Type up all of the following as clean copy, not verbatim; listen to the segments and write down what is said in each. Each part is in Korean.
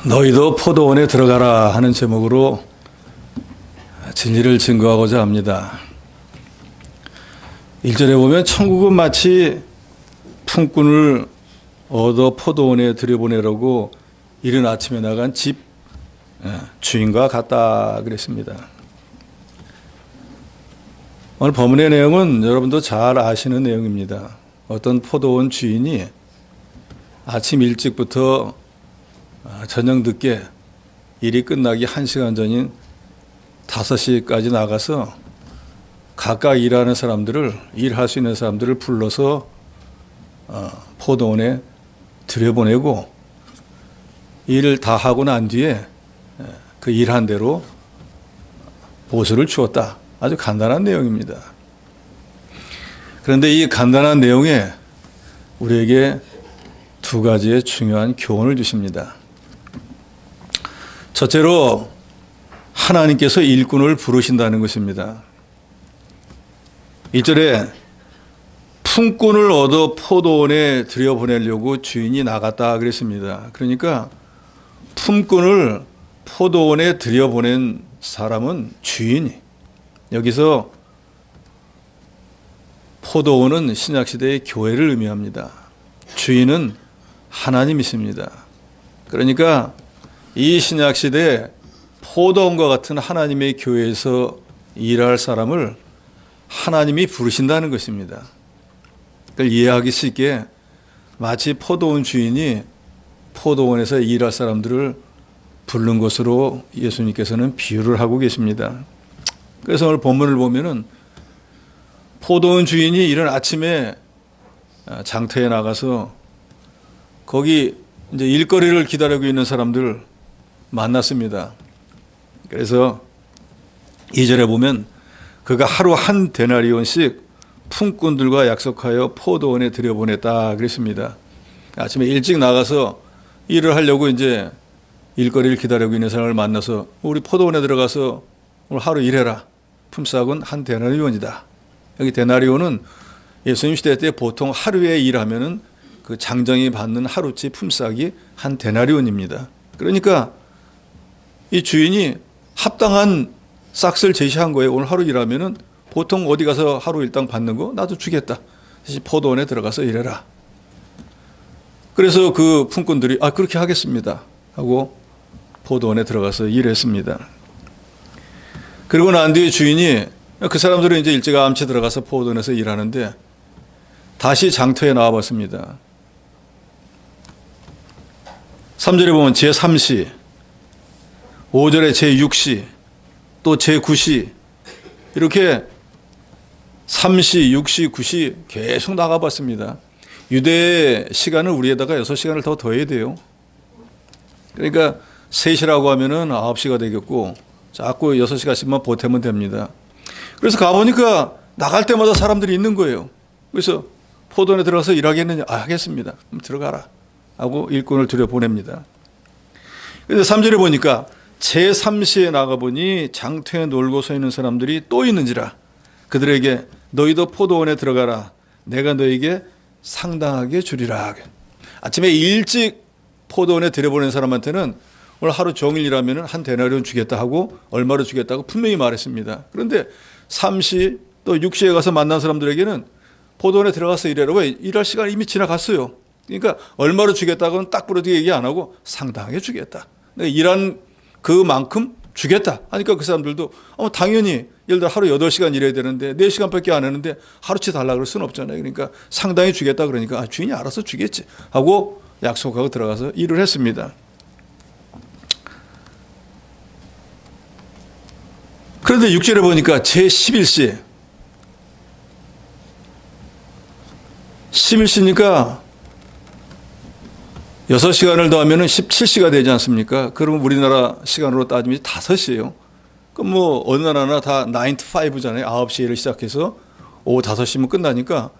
너희도 포도원에 들어가라 하는 제목으로 진리를 증거하고자 합니다. 1절에 보면 천국은 마치 품꾼을 얻어 포도원에 들여보내려고 이른 아침에 나간 집 주인과 같다 그랬습니다. 오늘 본문의 내용은 여러분도 잘 아시는 내용입니다. 어떤 포도원 주인이 아침 일찍부터 저녁 늦게 일이 끝나기 1시간 전인 5시까지 나가서 각각 일하는 사람들을, 일할 수 있는 사람들을 불러서 포도원에 들여보내고 일을 다 하고 난 뒤에 그 일한 대로 보수를 주었다. 아주 간단한 내용입니다. 그런데 이 간단한 내용에 우리에게 두 가지의 중요한 교훈을 주십니다. 첫째로 하나님께서 일꾼을 부르신다는 것입니다. 1절에 품꾼을 얻어 포도원에 들여보내려고 주인이 나갔다 그랬습니다. 그러니까 품꾼을 포도원에 들여보낸 사람은 주인이, 여기서 포도원은 신약시대의 교회를 의미합니다. 주인은 하나님이십니다. 그러니까 이 신약시대에 포도원과 같은 하나님의 교회에서 일할 사람을 하나님이 부르신다는 것입니다. 그걸 이해하기 쉽게 마치 포도원 주인이 포도원에서 일할 사람들을 부른 것으로 예수님께서는 비유를 하고 계십니다. 그래서 오늘 본문을 보면은 포도원 주인이 이른 아침에 장터에 나가서 거기 이제 일거리를 기다리고 있는 사람들 만났습니다. 그래서 2절에 보면 그가 하루 한 데나리온씩 품꾼들과 약속하여 포도원에 들여보냈다 그랬습니다. 아침에 일찍 나가서 일을 하려고 이제 일거리를 기다리고 있는 사람을 만나서 우리 포도원에 들어가서 오늘 하루 일해라. 품삯은 한 데나리온이다. 여기 데나리온은 예수님 시대 때 보통 하루에 일하면은 그 장정이 받는 하루치 품삯이 한 데나리온입니다. 그러니까 이 주인이 합당한 싹스를 제시한 거예요. 오늘 하루 일하면은 보통 어디 가서 하루 일당 받는 거 나도 주겠다. 다시 포도원에 들어가서 일해라. 그래서 그 품꾼들이 그렇게 하겠습니다 하고 포도원에 들어가서 일했습니다. 그리고 난 뒤에 주인이 그 사람들은 이제 일찌감치 들어가서 포도원에서 일하는데 다시 장터에 나와봤습니다. 3절에 보면 제3시, 5절에 제6시, 또 제9시 이렇게 3시, 6시, 9시 계속 나가봤습니다. 유대의 시간은 우리에다가 6시간을 더 더해야 돼요. 그러니까 3시라고 하면은 9시가 되겠고 자꾸 6시간씩만 보태면 됩니다. 그래서 가보니까 나갈 때마다 사람들이 있는 거예요. 그래서 포도원에 들어가서 일하겠느냐? 하겠습니다. 그럼 들어가라 하고 일꾼을 들여보냅니다. 그래서 3절에 보니까 제3시에 나가보니 장터에 놀고 서 있는 사람들이 또 있는지라 그들에게 너희도 포도원에 들어가라. 내가 너에게 상당하게 주리라. 아침에 일찍 포도원에 들여보낸 사람한테는 오늘 하루 종일 일하면 한 데나리온 주겠다 하고 얼마로 주겠다고 분명히 말했습니다. 그런데 3시 또 6시에 가서 만난 사람들에게는 포도원에 들어가서 일하라. 왜? 일할 시간이 이미 지나갔어요. 그러니까 얼마로 주겠다고는 딱 부러지게 얘기 안 하고 상당하게 주겠다. 일한 그만큼 주겠다 하니까 그 사람들도 당연히 예를 들어 하루 8시간 일해야 되는데 4시간밖에 안 했는데 하루치 달라 그럴 수는 없잖아요. 그러니까 상당히 주겠다 그러니까 주인이 알아서 주겠지 하고 약속하고 들어가서 일을 했습니다. 그런데 6절에 보니까 제11시 11시니까 6시간을 더하면 17시가 되지 않습니까? 그러면 우리나라 시간으로 따지면 5시예요. 그럼 뭐 어느 나라나 다 9 to 5잖아요. 9시에 일을 시작해서 오후 5시면 끝나니까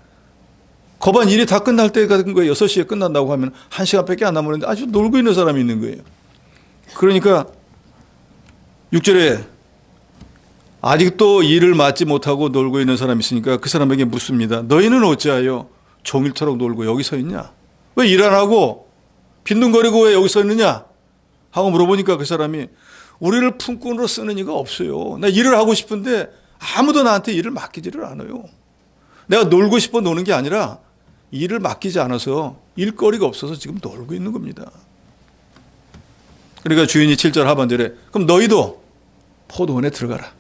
거반 일이 다 끝날 때 같은 거예요. 6시에 끝난다고 하면 1시간밖에 안 남았는데 아주 놀고 있는 사람이 있는 거예요. 그러니까 6절에 아직도 일을 맡지 못하고 놀고 있는 사람이 있으니까 그 사람에게 묻습니다. 너희는 어찌하여 종일토록 놀고 여기 서 있냐? 왜 일 안 하고 빈둥거리고 왜 여기 서 있느냐? 하고 물어보니까 그 사람이 우리를 품꾼으로 쓰는 이가 없어요. 나 일을 하고 싶은데 아무도 나한테 일을 맡기지를 않아요. 내가 놀고 싶어 노는 게 아니라 일을 맡기지 않아서 일거리가 없어서 지금 놀고 있는 겁니다. 그러니까 주인이 7절 하반절에 그럼 너희도 포도원에 들어가라.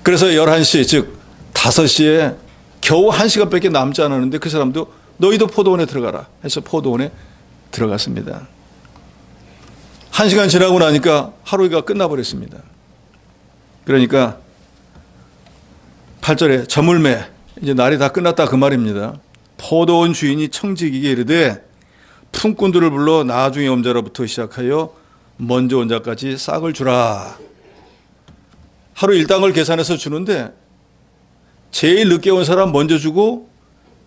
그래서 11시 즉 5시에 겨우 1시간밖에 남지 않았는데 그 사람도 너희도 포도원에 들어가라 해서 포도원에 들어갔습니다. 1시간 지나고 나니까 하루가 끝나버렸습니다. 그러니까 8절에 저물매 이제 날이 다 끝났다 그 말입니다. 포도원 주인이 청지기에게 이르되 품꾼들을 불러 나중에 온 자로부터 시작하여 먼저 온 자까지 싹을 주라. 하루 일당을 계산해서 주는데 제일 늦게 온 사람 먼저 주고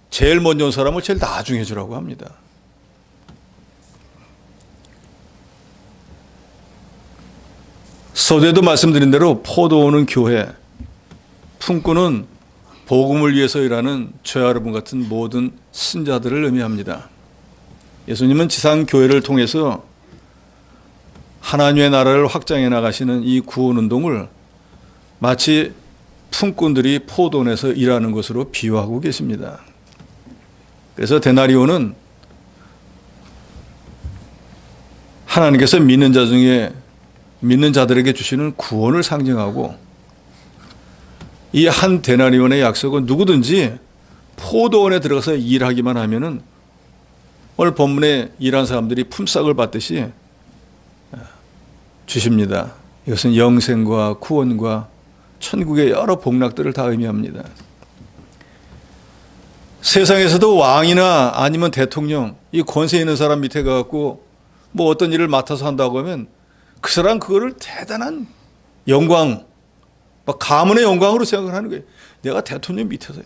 제일 먼저 온 사람을 제일 나중에 주라고 합니다. 서두에도 말씀드린 대로 포도원은 교회, 품꾼은 복음을 위해서 일하는 저와 여러분 같은 모든 신자들을 의미합니다. 예수님은 지상 교회를 통해서 하나님의 나라를 확장해 나가시는 이 구원 운동을 마치 품꾼들이 포도원에서 일하는 것으로 비유하고 계십니다. 그래서 데나리온은 하나님께서 믿는 자 중에 믿는 자들에게 주시는 구원을 상징하고 이 한 데나리온의 약속은 누구든지 포도원에 들어가서 일하기만 하면은 오늘 본문에 일한 사람들이 품삯을 받듯이 주십니다. 이것은 영생과 구원과 천국의 여러 복락들을 다 의미합니다. 세상에서도 왕이나 아니면 대통령, 이 권세 있는 사람 밑에 가갖고 뭐 어떤 일을 맡아서 한다고 하면 그 사람 그거를 대단한 영광, 가문의 영광으로 생각을 하는 거예요. 내가 대통령 밑에서,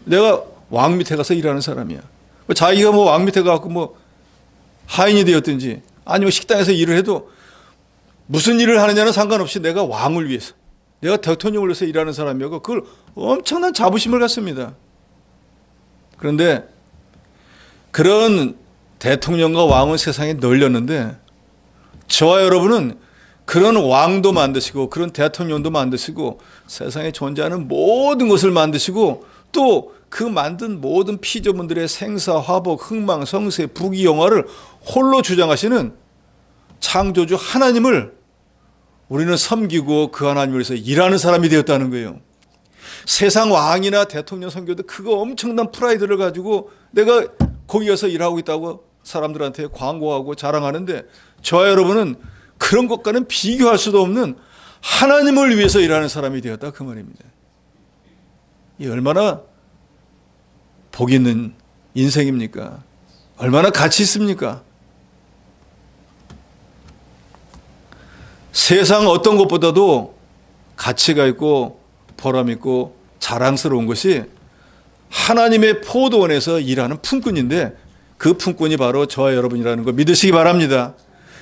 내가 왕 밑에 가서 일하는 사람이야. 자기가 뭐 왕 밑에 가갖고 뭐 하인이 되었든지 아니면 식당에서 일을 해도 무슨 일을 하느냐는 상관없이 내가 왕을 위해서, 내가 대통령을 위해서 일하는 사람이고 그걸 엄청난 자부심을 갖습니다. 그런데 그런 대통령과 왕은 세상에 널렸는데 저와 여러분은 그런 왕도 만드시고 그런 대통령도 만드시고 세상에 존재하는 모든 것을 만드시고 또 그 만든 모든 피조물들의 생사, 화복, 흥망, 성쇠, 부귀, 영화를 홀로 주장하시는 창조주 하나님을 우리는 섬기고 그 하나님을 위해서 일하는 사람이 되었다는 거예요. 세상 왕이나 대통령 선교도 그거 엄청난 프라이드를 가지고 내가 거기 가서 일하고 있다고 사람들한테 광고하고 자랑하는데 저와 여러분은 그런 것과는 비교할 수도 없는 하나님을 위해서 일하는 사람이 되었다 그 말입니다. 이 얼마나 복 있는 인생입니까? 얼마나 가치 있습니까? 세상 어떤 것보다도 가치가 있고 보람 있고 자랑스러운 것이 하나님의 포도원에서 일하는 품꾼인데 그 품꾼이 바로 저와 여러분이라는 거 믿으시기 바랍니다.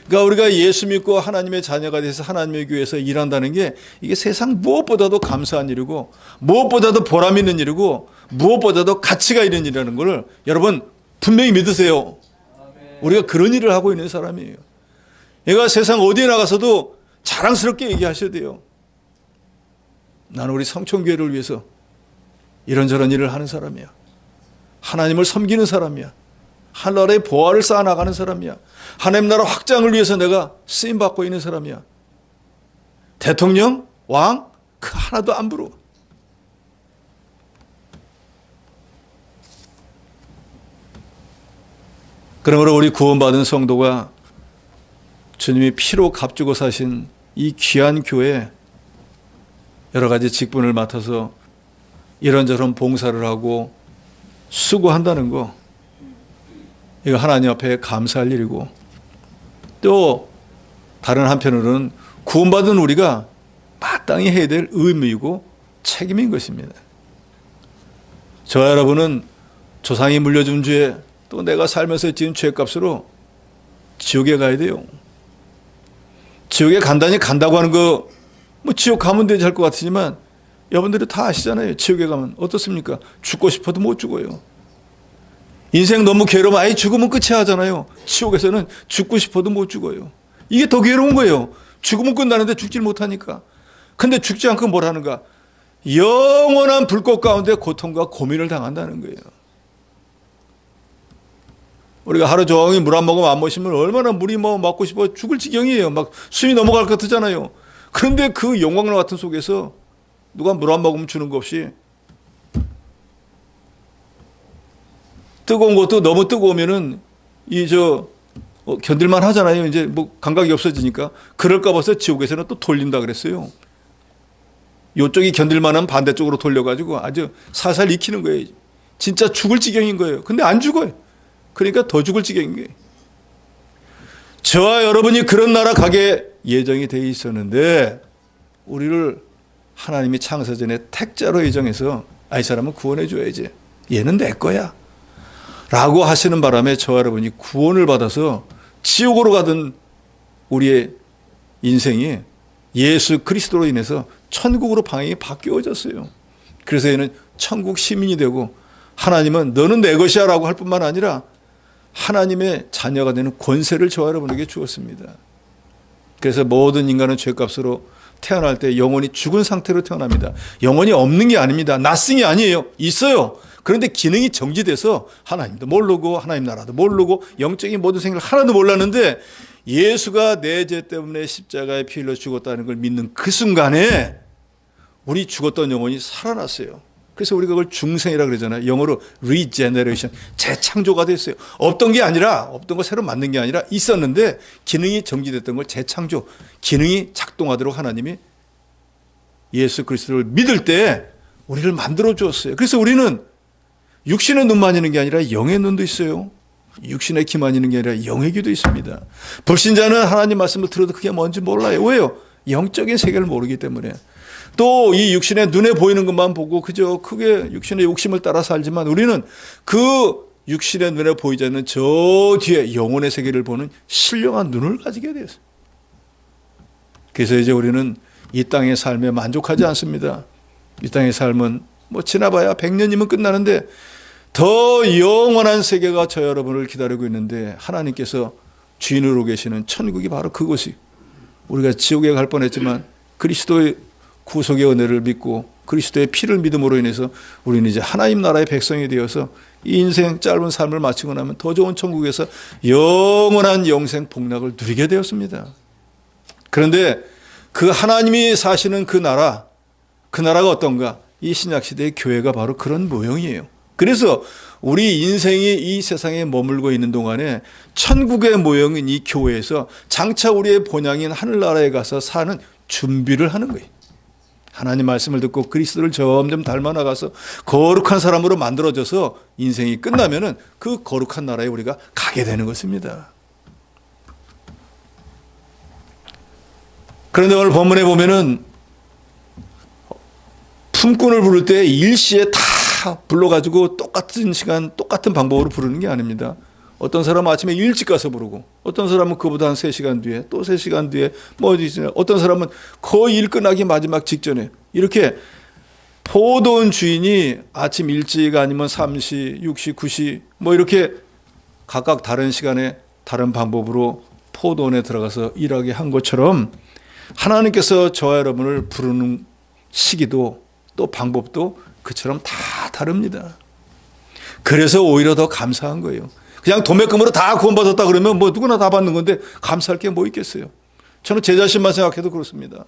그러니까 우리가 예수 믿고 하나님의 자녀가 돼서 하나님의 교회에서 일한다는 게 이게 세상 무엇보다도 감사한 일이고 무엇보다도 보람 있는 일이고 무엇보다도 가치가 있는 일이라는 걸 여러분 분명히 믿으세요. 우리가 그런 일을 하고 있는 사람이에요. 얘가 세상 어디에 나가서도 자랑스럽게 얘기하셔야 돼요. 나는 우리 성촌교회를 위해서 이런저런 일을 하는 사람이야. 하나님을 섬기는 사람이야. 하나님의 보화를 쌓아나가는 사람이야. 하나님 나라 확장을 위해서 내가 쓰임받고 있는 사람이야. 대통령, 왕, 그 하나도 안 부러워. 그러므로 우리 구원받은 성도가 주님이 피로 값주고 사신 이 귀한 교회에 여러 가지 직분을 맡아서 이런저런 봉사를 하고 수고한다는 거, 이거 하나님 앞에 감사할 일이고 또 다른 한편으로는 구원받은 우리가 마땅히 해야 될 의무이고 책임인 것입니다. 저와 여러분은 조상이 물려준 죄 또 내가 살면서 지은 죄값으로 지옥에 가야 돼요. 지옥에 간다니 간다고 하는 거 뭐 지옥 가면 되지 할 것 같으지만 여러분들이 다 아시잖아요. 지옥에 가면 어떻습니까? 죽고 싶어도 못 죽어요. 인생 너무 괴로우면 아예 죽으면 끝이야 하잖아요. 지옥에서는 죽고 싶어도 못 죽어요. 이게 더 괴로운 거예요. 죽으면 끝나는데 죽질 못하니까. 근데 죽지 않고 뭘 하는가? 영원한 불꽃 가운데 고통과 고민을 당한다는 거예요. 우리가 하루 종일 물 안 먹으면 안 마시면 얼마나 물이 뭐 먹고 싶어 죽을 지경이에요. 막 숨이 넘어갈 것 같잖아요. 그런데 그 영광로 같은 속에서 누가 물 안 먹으면 주는 거 없이 뜨거운 것도 너무 뜨거우면은 견딜만 하잖아요. 이제 뭐 감각이 없어지니까. 그럴까 봐서 지옥에서는 또 돌린다 그랬어요. 요쪽이 견딜만한 반대쪽으로 돌려가지고 아주 살살 익히는 거예요. 진짜 죽을 지경인 거예요. 근데 안 죽어요. 그러니까 더 죽을 지경인 거예요. 저와 여러분이 그런 나라 가게 예정이 돼 있었는데 우리를 하나님이 창세전에 택자로 예정해서 이 사람은 구원해 줘야지. 얘는 내 거야. 라고 하시는 바람에 저와 여러분이 구원을 받아서 지옥으로 가던 우리의 인생이 예수 그리스도로 인해서 천국으로 방향이 바뀌어졌어요. 그래서 얘는 천국 시민이 되고 하나님은 너는 내 것이야 라고 할 뿐만 아니라 하나님의 자녀가 되는 권세를 저와 여러분에게 주었습니다. 그래서 모든 인간은 죄값으로 태어날 때 영혼이 죽은 상태로 태어납니다. 영혼이 없는 게 아닙니다. 나싱이 아니에요. 있어요. 그런데 기능이 정지돼서 하나님도 모르고 하나님 나라도 모르고 영적인 모든 생각을 하나도 몰랐는데 예수가 내 죄 때문에 십자가에 피 흘려 죽었다는 걸 믿는 그 순간에 우리 죽었던 영혼이 살아났어요. 그래서 우리가 그걸 중생이라고 그러잖아요. 영어로 regeneration, 재창조가 됐어요. 없던 게 아니라, 없던 거 새로 만든 게 아니라 있었는데 기능이 정지됐던 걸 재창조, 기능이 작동하도록 하나님이 예수 그리스도를 믿을 때 우리를 만들어 주었어요. 그래서 우리는 육신의 눈만 있는 게 아니라 영의 눈도 있어요. 육신의 귀만 있는 게 아니라 영의 귀도 있습니다. 불신자는 하나님 말씀을 들어도 그게 뭔지 몰라요. 왜요? 영적인 세계를 모르기 때문에. 또 이 육신의 눈에 보이는 것만 보고 그저 크게 육신의 욕심을 따라 살지만 우리는 그 육신의 눈에 보이지 않는 저 뒤에 영혼의 세계를 보는 신령한 눈을 가지게 되었어요. 그래서 이제 우리는 이 땅의 삶에 만족하지 않습니다. 이 땅의 삶은 뭐 지나봐야 100년이면 끝나는데 더 영원한 세계가 저 여러분을 기다리고 있는데 하나님께서 주인으로 계시는 천국이 바로 그곳이 우리가 지옥에 갈 뻔했지만 그리스도의 구속의 은혜를 믿고 그리스도의 피를 믿음으로 인해서 우리는 이제 하나님 나라의 백성이 되어서 이 인생 짧은 삶을 마치고 나면 더 좋은 천국에서 영원한 영생 복락을 누리게 되었습니다. 그런데 그 하나님이 사시는 그 나라가 어떤가? 이 신약시대의 교회가 바로 그런 모형이에요. 그래서 우리 인생이 이 세상에 머물고 있는 동안에 천국의 모형인 이 교회에서 장차 우리의 본향인 하늘나라에 가서 사는 준비를 하는 거예요. 하나님 말씀을 듣고 그리스도를 점점 닮아나가서 거룩한 사람으로 만들어져서 인생이 끝나면은 그 거룩한 나라에 우리가 가게 되는 것입니다. 그런데 오늘 본문에 보면은 품꾼을 부를 때 일시에 다 불러가지고 똑같은 시간, 똑같은 방법으로 부르는 게 아닙니다. 어떤 사람은 아침에 일찍 가서 부르고, 어떤 사람은 그보다 한 3시간 뒤에, 또 3시간 뒤에, 어떤 사람은 거의 일 끝나기 마지막 직전에, 이렇게 포도원 주인이 아침 일찍 아니면 3시, 6시, 9시, 이렇게 각각 다른 시간에 다른 방법으로 포도원에 들어가서 일하게 한 것처럼 하나님께서 저와 여러분을 부르는 시기도 또 방법도 그처럼 다 다릅니다. 그래서 오히려 더 감사한 거예요. 그냥 도매금으로 다 구원받았다 그러면 누구나 다 받는 건데 감사할 게 뭐 있겠어요. 저는 제 자신만 생각해도 그렇습니다.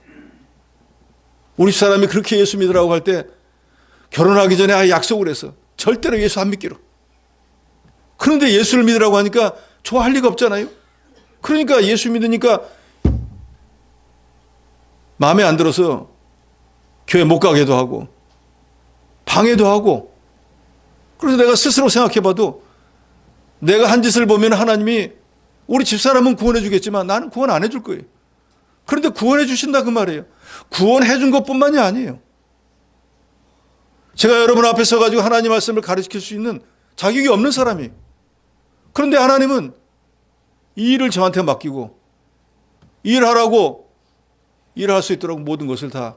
우리 사람이 그렇게 예수 믿으라고 할 때 결혼하기 전에 약속을 해서 절대로 예수 안 믿기로. 그런데 예수를 믿으라고 하니까 좋아할 리가 없잖아요. 그러니까 예수 믿으니까 마음에 안 들어서 교회 못 가게도 하고 방해도 하고. 그래서 내가 스스로 생각해봐도 내가 한 짓을 보면 하나님이 우리 집사람은 구원해 주겠지만 나는 구원 안 해줄 거예요. 그런데 구원해 주신다 그 말이에요. 구원해 준 것뿐만이 아니에요. 제가 여러분 앞에 서가지고 하나님 말씀을 가르칠 수 있는 자격이 없는 사람이에요. 그런데 하나님은 이 일을 저한테 맡기고 일하라고 일할 수 있도록 모든 것을 다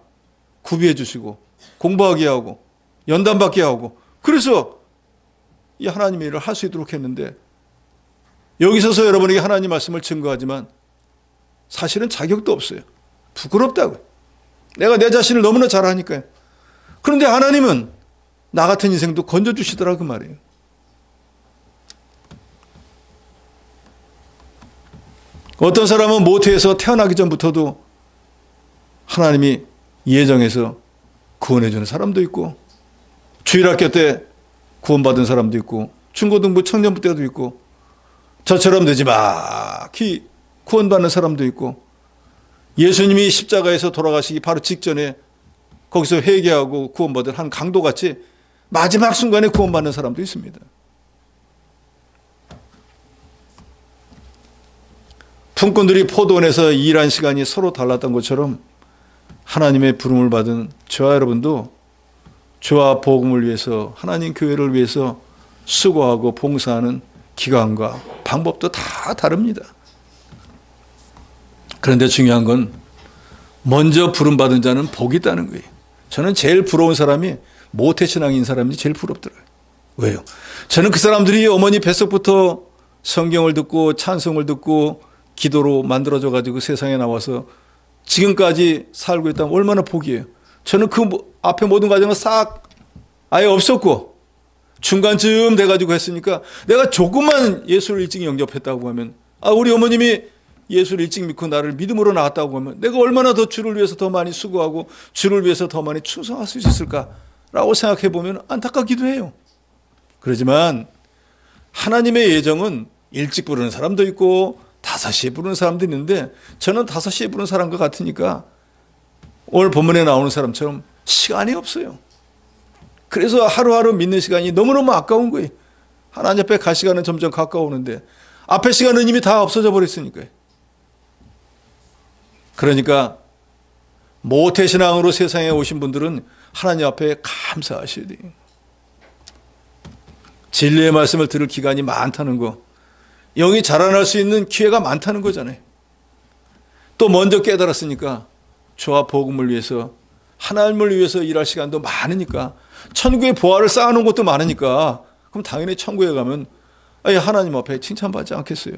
구비해 주시고 공부하게 하고 연단 받게 하고 그래서 이 하나님의 일을 할 수 있도록 했는데, 여기 서서 여러분에게 하나님 말씀을 증거하지만 사실은 자격도 없어요. 부끄럽다고요. 내가 내 자신을 너무나 잘 아니까요. 그런데 하나님은 나 같은 인생도 건져주시더라 그 말이에요. 어떤 사람은 모태에서 태어나기 전부터도 하나님이 예정해서 구원해주는 사람도 있고, 주일학교 때 구원받은 사람도 있고, 중고등부 청년부 때도 있고, 저처럼 되지 막히 구원받는 사람도 있고, 예수님이 십자가에서 돌아가시기 바로 직전에 거기서 회개하고 구원받은 한 강도같이 마지막 순간에 구원받는 사람도 있습니다. 품꾼들이 포도원에서 일한 시간이 서로 달랐던 것처럼 하나님의 부름을 받은 저와 여러분도 주와 복음을 위해서, 하나님 교회를 위해서 수고하고 봉사하는 기간과 방법도 다 다릅니다. 그런데 중요한 건 먼저 부름받은 자는 복이 있다는 거예요. 저는 제일 부러운 사람이 모태신앙인 사람이 제일 부럽더라고요. 왜요? 저는 그 사람들이 어머니 뱃속부터 성경을 듣고 찬송을 듣고 기도로 만들어져 가지고 세상에 나와서 지금까지 살고 있다면 얼마나 복이에요. 저는 그 앞에 모든 과정은 싹 아예 없었고 중간쯤 돼가지고 했으니까, 내가 조금만 예수를 일찍 영접했다고 하면, 우리 어머님이 예수를 일찍 믿고 나를 믿음으로 낳았다고 하면 내가 얼마나 더 주를 위해서 더 많이 수고하고 주를 위해서 더 많이 충성할 수 있을까라고 생각해 보면 안타깝기도 해요. 그렇지만 하나님의 예정은 일찍 부르는 사람도 있고 5시에 부르는 사람도 있는데, 저는 5시에 부르는 사람과 같으니까 오늘 본문에 나오는 사람처럼 시간이 없어요. 그래서 하루하루 믿는 시간이 너무너무 아까운 거예요. 하나님 앞에 갈 시간은 점점 가까워오는데 앞에 시간은 이미 다 없어져 버렸으니까요. 그러니까 모태신앙으로 세상에 오신 분들은 하나님 앞에 감사하셔야 돼요. 진리의 말씀을 들을 기간이 많다는 거, 영이 자라날 수 있는 기회가 많다는 거잖아요. 또 먼저 깨달았으니까 주와 복음을 위해서, 하나님을 위해서 일할 시간도 많으니까, 천국의 보화를 쌓아놓은 것도 많으니까, 그럼 당연히 천국에 가면 하나님 앞에 칭찬받지 않겠어요?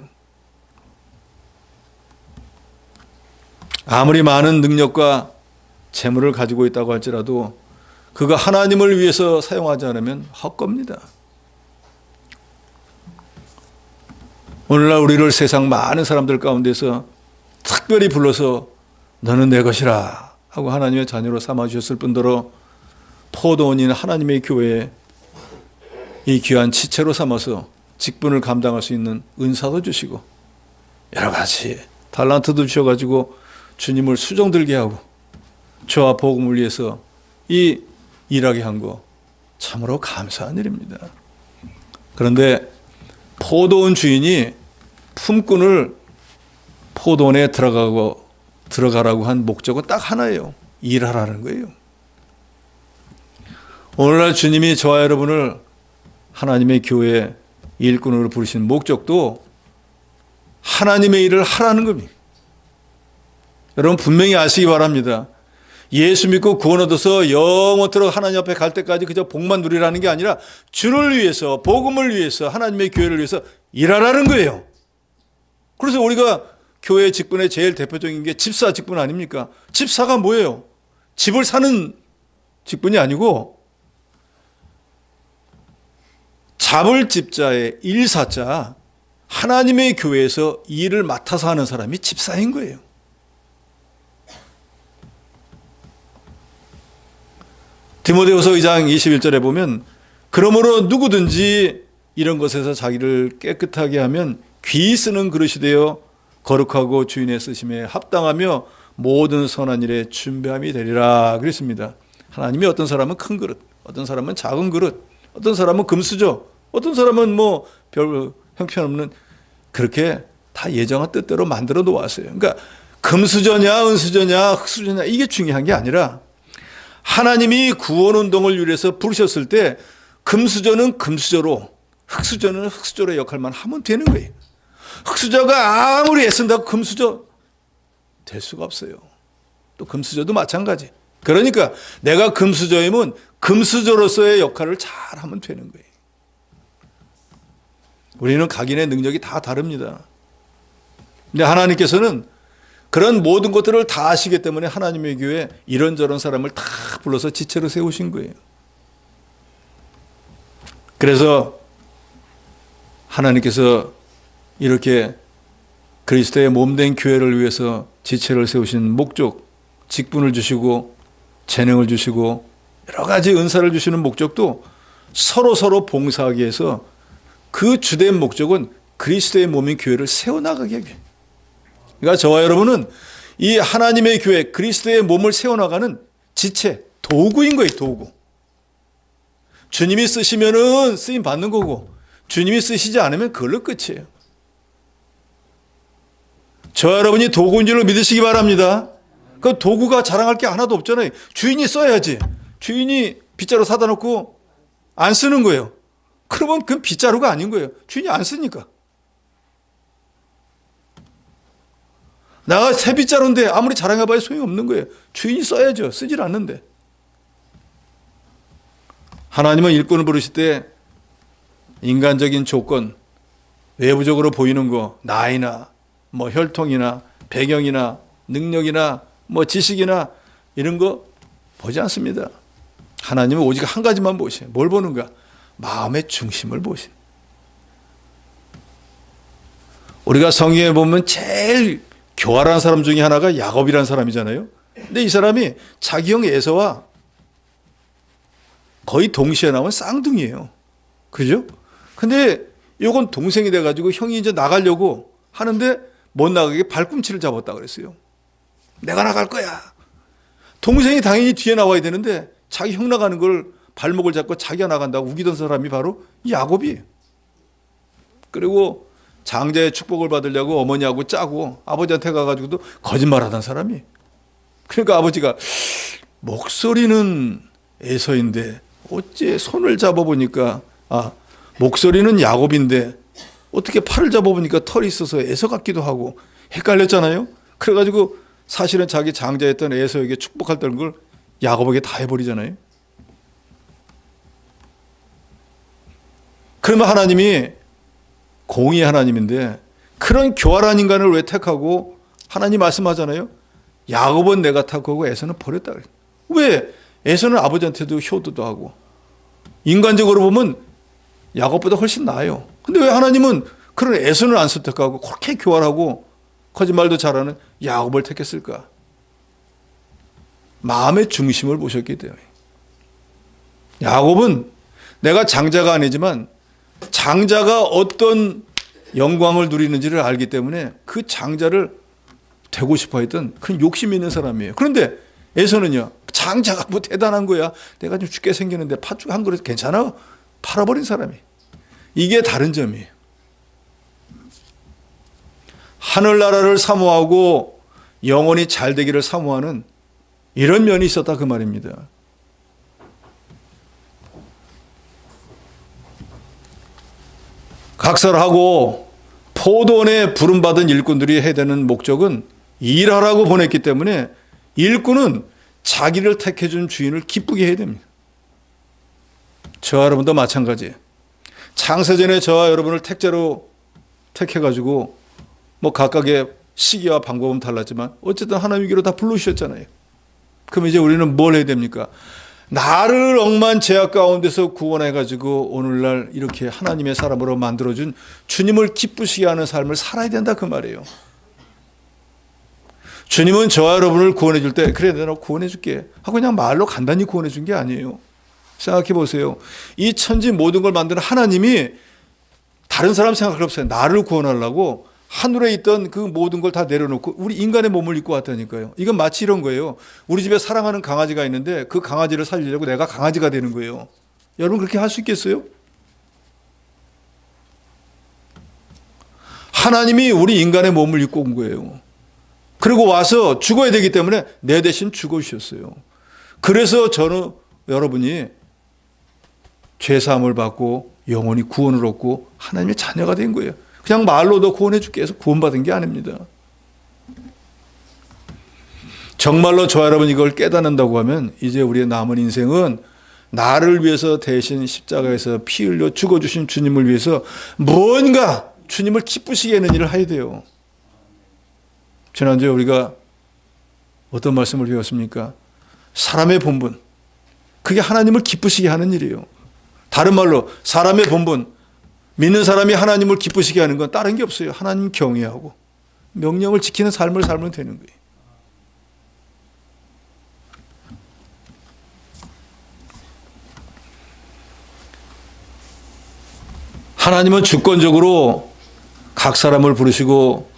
아무리 많은 능력과 재물을 가지고 있다고 할지라도 그가 하나님을 위해서 사용하지 않으면 헛겁니다. 오늘날 우리를 세상 많은 사람들 가운데서 특별히 불러서 너는 내 것이라 하고 하나님의 자녀로 삼아주셨을 뿐더러 포도원인 하나님의 교회에 이 귀한 지체로 삼아서 직분을 감당할 수 있는 은사도 주시고 여러 가지 달란트도 주셔가지고 주님을 수종들게 하고 주와 복음을 위해서 이 일하게 한 거 참으로 감사한 일입니다. 그런데 포도원 주인이 품꾼을 포도원에 들어가라고 한 목적은 딱 하나예요. 일하라는 거예요. 오늘날 주님이 저와 여러분을 하나님의 교회 일꾼으로 부르신 목적도 하나님의 일을 하라는 겁니다. 여러분 분명히 아시기 바랍니다. 예수 믿고 구원 얻어서 영원토록 하나님 앞에 갈 때까지 그저 복만 누리라는 게 아니라 주를 위해서, 복음을 위해서, 하나님의 교회를 위해서 일하라는 거예요. 그래서 우리가 교회 직분의 제일 대표적인 게 집사 직분 아닙니까? 집사가 뭐예요? 집을 사는 직분이 아니고 잡을 집자의 일사자, 하나님의 교회에서 일을 맡아서 하는 사람이 집사인 거예요. 디모데후서 2장 21절에 보면 그러므로 누구든지 이런 것에서 자기를 깨끗하게 하면 귀 쓰는 그릇이 되어 거룩하고 주인의 쓰심에 합당하며 모든 선한 일에 준비함이 되리라 그랬습니다. 하나님이 어떤 사람은 큰 그릇, 어떤 사람은 작은 그릇, 어떤 사람은 금수저, 어떤 사람은 별 형편없는, 그렇게 다 예정한 뜻대로 만들어 놓았어요. 그러니까 금수저냐 은수저냐 흙수저냐 이게 중요한 게 아니라 하나님이 구원운동을 위해서 부르셨을 때 금수저는 금수저로, 흙수저는 흙수저의 역할만 하면 되는 거예요. 흙수저가 아무리 애쓴다고 금수저 될 수가 없어요. 또 금수저도 마찬가지. 그러니까 내가 금수저이면 금수저로서의 역할을 잘 하면 되는 거예요. 우리는 각인의 능력이 다 다릅니다. 근데 하나님께서는 그런 모든 것들을 다 아시기 때문에 하나님의 교회에 이런저런 사람을 다 불러서 지체로 세우신 거예요. 그래서 하나님께서 이렇게 그리스도의 몸된 교회를 위해서 지체를 세우신 목적, 직분을 주시고 재능을 주시고 여러 가지 은사를 주시는 목적도 서로 봉사하기 위해서 그 주된 목적은 그리스도의 몸인 교회를 세워나가게 하기 위해서. 그러니까 저와 여러분은 이 하나님의 교회, 그리스도의 몸을 세워나가는 지체, 도구인 거예요, 도구. 주님이 쓰시면은 쓰임 받는 거고, 주님이 쓰시지 않으면 그걸로 끝이에요. 저와 여러분이 도구인 줄로 믿으시기 바랍니다. 그 도구가 자랑할 게 하나도 없잖아요. 주인이 써야지. 주인이 빗자루 사다 놓고 안 쓰는 거예요. 그러면 그건 빗자루가 아닌 거예요. 주인이 안 쓰니까. 나가 새 빗자루인데 아무리 자랑해봐야 소용이 없는 거예요. 주인이 써야죠. 쓰질 않는데. 하나님은 일꾼을 부르실 때 인간적인 조건, 외부적으로 보이는 거, 나이나 뭐 혈통이나 배경이나 능력이나 뭐 지식이나 이런 거 보지 않습니다. 하나님은 오직 한 가지만 보시요. 뭘 보는가? 마음의 중심을 보신. 우리가 성경에 보면 제일 교활한 사람 중에 하나가 야곱이라는 사람이잖아요. 근데 이 사람이 자기 형 에서와 거의 동시에 나온 쌍둥이에요. 그죠? 근데 요건 동생이 돼가지고 형이 이제 나가려고 하는데 못 나가게 발꿈치를 잡았다 그랬어요. 내가 나갈 거야. 동생이 당연히 뒤에 나와야 되는데 자기 형 나가는 걸 발목을 잡고 자기가 나간다고 우기던 사람이 바로 야곱이에요. 그리고 장자의 축복을 받으려고 어머니하고 짜고 아버지한테 가가지고도 거짓말하던 사람이. 그러니까 아버지가 목소리는 에서인데 어째 손을 잡아보니까 목소리는 야곱인데 어떻게 팔을 잡아보니까 털이 있어서 에서 같기도 하고 헷갈렸잖아요. 그래가지고 사실은 자기 장자였던 에서에게 축복했던 걸 야곱에게 다 해버리잖아요. 그러면 하나님이 공의의 하나님인데 그런 교활한 인간을 왜 택하고 하나님 말씀하잖아요. 야곱은 내가 택하고 에서는 버렸다 그래요. 왜? 에서는 아버지한테도 효도도 하고 인간적으로 보면 야곱보다 훨씬 나아요. 근데 왜 하나님은 그런 에서는 안 선택하고 그렇게 교활하고 거짓말도 잘하는 야곱을 택했을까? 마음의 중심을 보셨기 때문에. 야곱은 내가 장자가 아니지만 장자가 어떤 영광을 누리는지를 알기 때문에 그 장자를 되고 싶어 했던 큰 욕심이 있는 사람이에요. 그런데 에서는요, 장자가 뭐 대단한 거야. 내가 좀 죽게 생겼는데 팥죽 한 그릇 괜찮아? 팔아버린 사람이. 이게 다른 점이에요. 하늘나라를 사모하고 영원히 잘 되기를 사모하는 이런 면이 있었다 그 말입니다. 각설하고 포도원에 부름받은 일꾼들이 해야 되는 목적은 일하라고 보냈기 때문에 일꾼은 자기를 택해준 주인을 기쁘게 해야 됩니다. 저와 여러분도 마찬가지예요. 창세전에 저와 여러분을 택자로 택해가지고 뭐 각각의 시기와 방법은 달랐지만 어쨌든 하나님께로 다 부르셨잖아요. 그럼 이제 우리는 뭘 해야 됩니까? 나를 억만 죄악 가운데서 구원해가지고 오늘날 이렇게 하나님의 사람으로 만들어준 주님을 기쁘시게 하는 삶을 살아야 된다 그 말이에요. 주님은 저와 여러분을 구원해 줄 때 그래 내가 구원해 줄게 하고 그냥 말로 간단히 구원해 준 게 아니에요. 생각해 보세요. 이 천지 모든 걸 만드는 하나님이 다른 사람 생각할 없어요. 나를 구원하려고 하늘에 있던 그 모든 걸 다 내려놓고 우리 인간의 몸을 입고 왔다니까요. 이건 마치 이런 거예요. 우리 집에 사랑하는 강아지가 있는데 그 강아지를 살리려고 내가 강아지가 되는 거예요. 여러분 그렇게 할 수 있겠어요? 하나님이 우리 인간의 몸을 입고 온 거예요. 그리고 와서 죽어야 되기 때문에 내 대신 죽어주셨어요. 그래서 저는 여러분이 죄사함을 받고 영원히 구원을 얻고 하나님의 자녀가 된 거예요. 그냥 말로도 구원해 줄게 해서 구원받은 게 아닙니다. 정말로 저와 여러분 이걸 깨닫는다고 하면 이제 우리의 남은 인생은 나를 위해서 대신 십자가에서 피 흘려 죽어주신 주님을 위해서 뭔가 주님을 기쁘시게 하는 일을 해야 돼요. 지난주에 우리가 어떤 말씀을 배웠습니까? 사람의 본분, 그게 하나님을 기쁘시게 하는 일이에요. 다른 말로 사람의 본분, 믿는 사람이 하나님을 기쁘시게 하는 건 다른 게 없어요. 하나님 경외하고 명령을 지키는 삶을 살면 되는 거예요. 하나님은 주권적으로 각 사람을 부르시고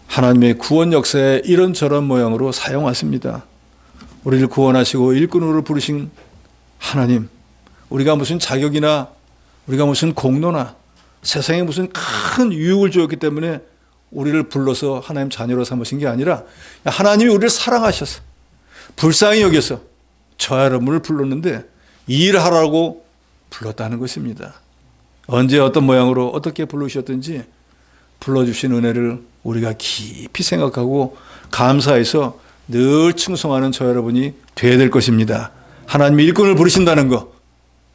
하나님의 구원 역사에 이런저런 모양으로 사용하십니다. 우리를 구원하시고 일꾼으로 부르신 하나님, 우리가 무슨 자격이나 우리가 무슨 공로나 세상에 무슨 큰 유익을 주었기 때문에 우리를 불러서 하나님 자녀로 삼으신 게 아니라 하나님이 우리를 사랑하셔서 불쌍히 여겨서 저 여러분을 불렀는데 이 일을 하라고 불렀다는 것입니다. 언제 어떤 모양으로 어떻게 부르셨든지 불러주신 은혜를 우리가 깊이 생각하고 감사해서 늘 충성하는 저 여러분이 되어야 될 것입니다. 하나님이 일꾼을 부르신다는 거,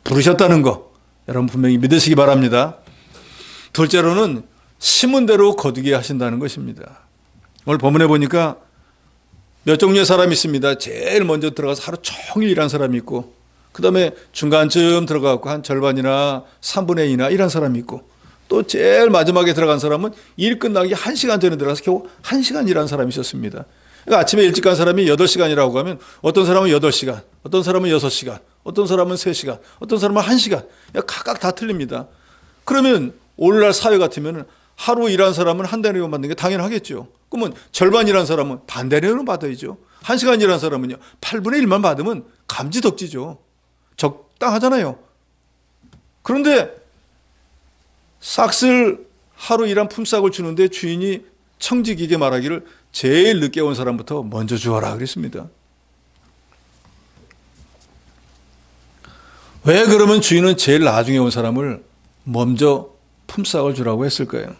부르셨다는 거 여러분 분명히 믿으시기 바랍니다. 둘째로는 심은 대로 거두게 하신다는 것입니다. 오늘 본문에 보니까 몇 종류의 사람이 있습니다. 제일 먼저 들어가서 하루 종일 일한 사람이 있고, 그 다음에 중간쯤 들어가고 한 절반이나 3분의 2나 일한 사람이 있고, 또 제일 마지막에 들어간 사람은 일 끝나기 1시간 전에 들어가서 겨우 1시간 일한 사람이 있었습니다. 그러니까 아침에 일찍 간 사람이 8시간이라고 하면 어떤 사람은 8시간, 어떤 사람은 6시간, 어떤 사람은 3시간, 어떤 사람은 1시간, 각각 다 틀립니다. 그러면 오늘날 사회 같으면 하루 일한 사람은 한 대리로 받는 게 당연하겠죠. 그러면 절반 일한 사람은 반대리로 받아야죠. 1시간 일한 사람은요 8분의 1만 받으면 감지덕지죠. 적당하잖아요. 그런데 싹쓸 하루 일한 품삯을 주는데 주인이 청지기게 말하기를 제일 늦게 온 사람부터 먼저 주어라 그랬습니다. 왜 그러면 주인은 제일 나중에 온 사람을 먼저 품삯을 주라고 했을까요?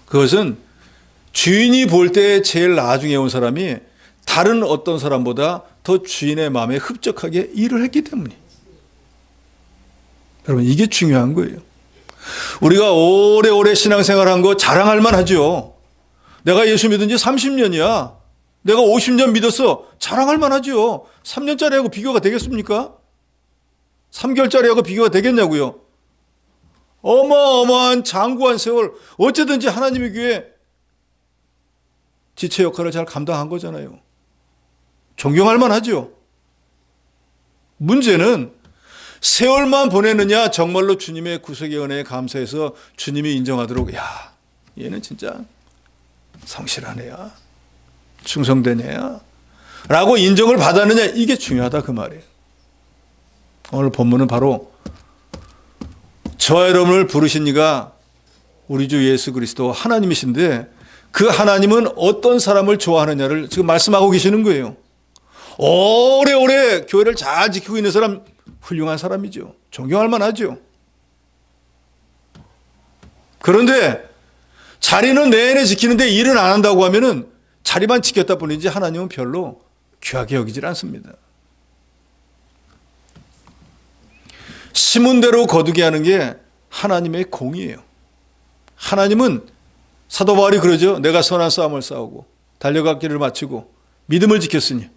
그것은 주인이 볼 때 제일 나중에 온 사람이 다른 어떤 사람보다 더 주인의 마음에 흡족하게 일을 했기 때문이에요. 여러분, 이게 중요한 거예요. 우리가 오래오래 신앙생활한 거 자랑할 만하죠. 내가 예수 믿은 지 30년이야. 내가 50년 믿었어. 자랑할 만하죠. 3년짜리하고 비교가 되겠습니까? 3개월짜리하고 비교가 되겠냐고요. 어마어마한 장구한 세월, 어쨌든지 하나님의 교회 지체 역할을 잘 감당한 거잖아요. 존경할 만하죠. 문제는 세월만 보내느냐, 정말로 주님의 구속의 은혜에 감사해서 주님이 인정하도록, 야, 얘는 진짜 성실한 애야, 충성된 애야 라고 인정을 받았느냐, 이게 중요하다 그 말이에요. 오늘 본문은 바로 저 여러분을 부르신 이가 우리 주 예수 그리스도 하나님이신데, 그 하나님은 어떤 사람을 좋아하느냐를 지금 말씀하고 계시는 거예요. 오래오래 교회를 잘 지키고 있는 사람, 훌륭한 사람이죠. 존경할 만하죠. 그런데 자리는 내내 지키는데 일은 안 한다고 하면은 자리만 지켰다 뿐이지 하나님은 별로 귀하게 여기질 않습니다. 심은 대로 거두게 하는 게 하나님의 공이에요. 하나님은 사도 바울이 그러죠. 내가 선한 싸움을 싸우고 달려갈 길을 마치고 믿음을 지켰으니